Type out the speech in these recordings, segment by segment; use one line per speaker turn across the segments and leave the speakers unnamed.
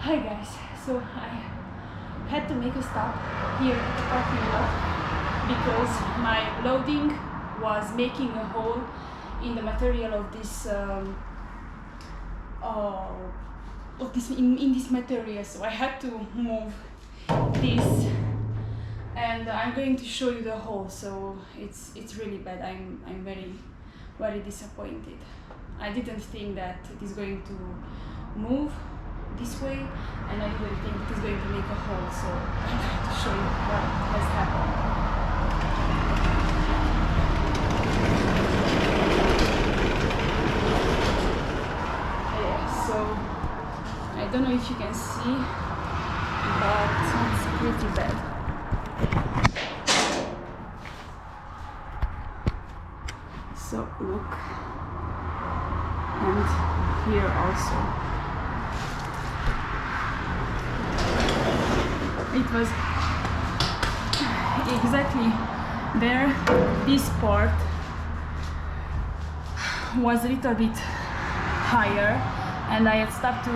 Hi guys, so I had to make a stop here at the parking lot because my loading was making a hole in the material of this in this material, so I had to move this, and I'm going to show you the hole. So it's really bad. I'm very disappointed. I didn't think that it is going to move this way, and I didn't think it is going to make a hole, so I'm going to show you what has happened. Yeah, so I don't know if you can see, but it's pretty bad. So look, and here also. It was exactly there. This part was a little bit higher, and I had stopped to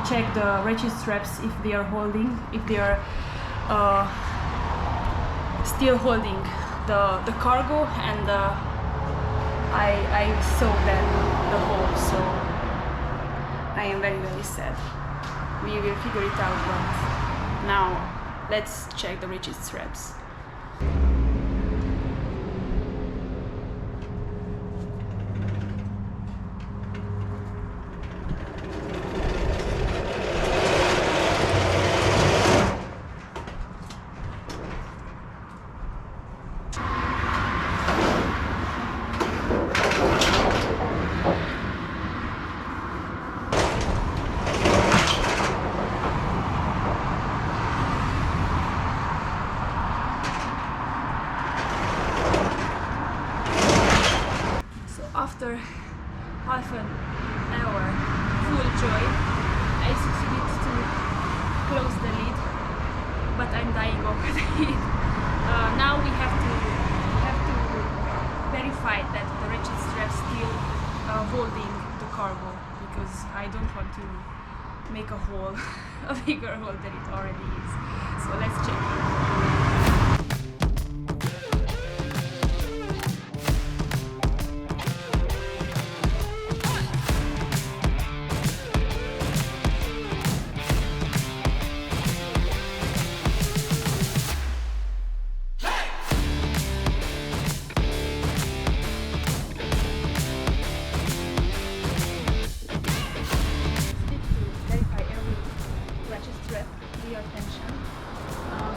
check the ratchet straps if they are holding, if they are still holding the cargo, and I saw then the hole, so I am very sad. We will figure it out, but now let's check the ratchet straps. After half an hour full joy, I succeeded to close the lid, but I'm dying over the lid. Now we have to verify that the ratchet strap still holding the cargo, because I don't want to make a hole, a bigger hole than it already is. So let's check it.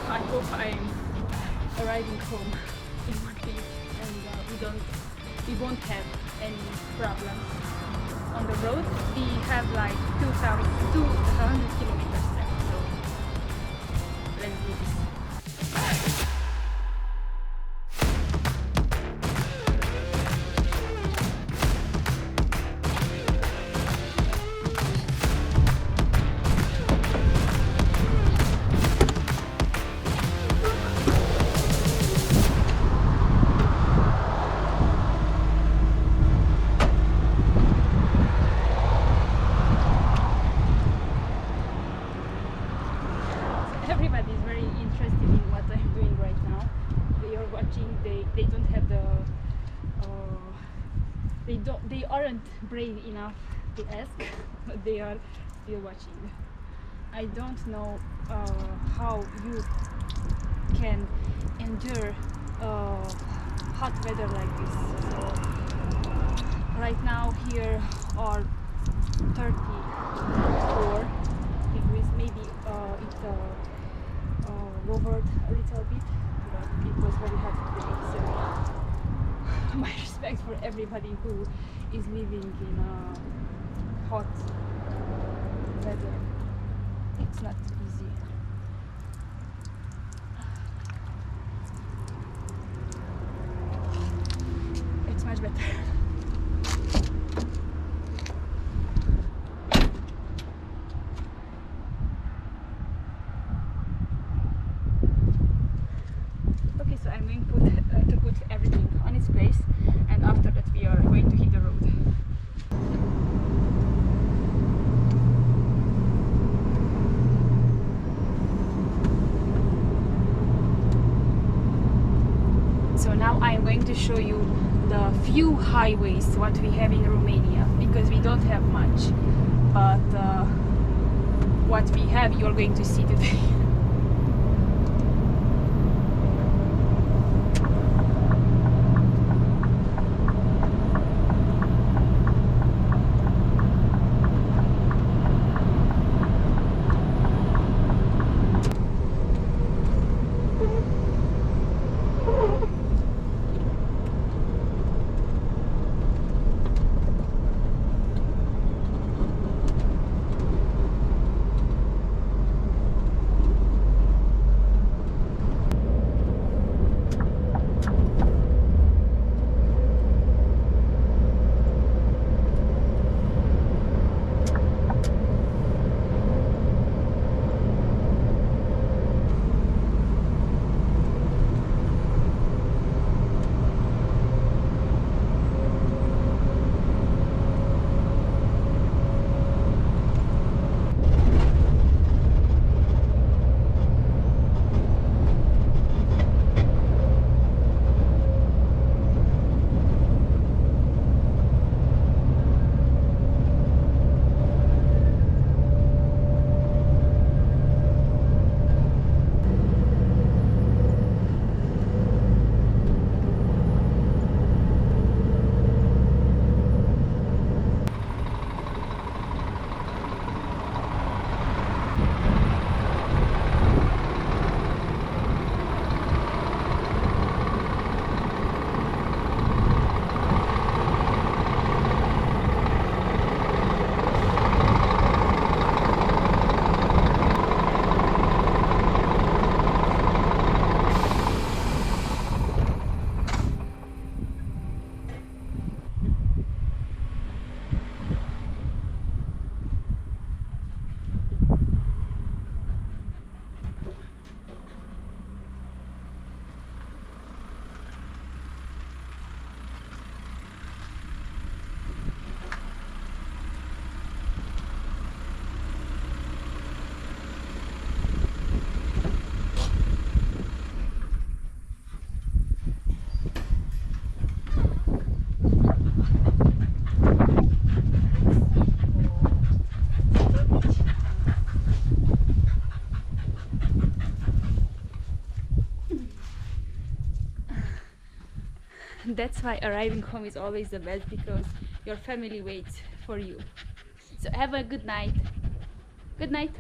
I hope I'm arriving home in one day, and we won't have any problems on the road. We have like 200 kilometers left, so let's do this. watching. They don't have the they aren't brave enough to ask, but they are still watching. I don't know how you can endure hot weather like this. So right now here are 34 degrees. Maybe it lowered a little bit, but it was very hot today. So my respect for everybody who is living in hot weather. It's not easy. It's much better. Okay, so I'm going to put everything on its place, and after that we are going to hit the road. So now I'm going to show you the few highways what we have in Romania, because we don't have much, but what we have you're going to see today. That's why arriving home is always the best, because your family waits for you. So have a good night. Good night.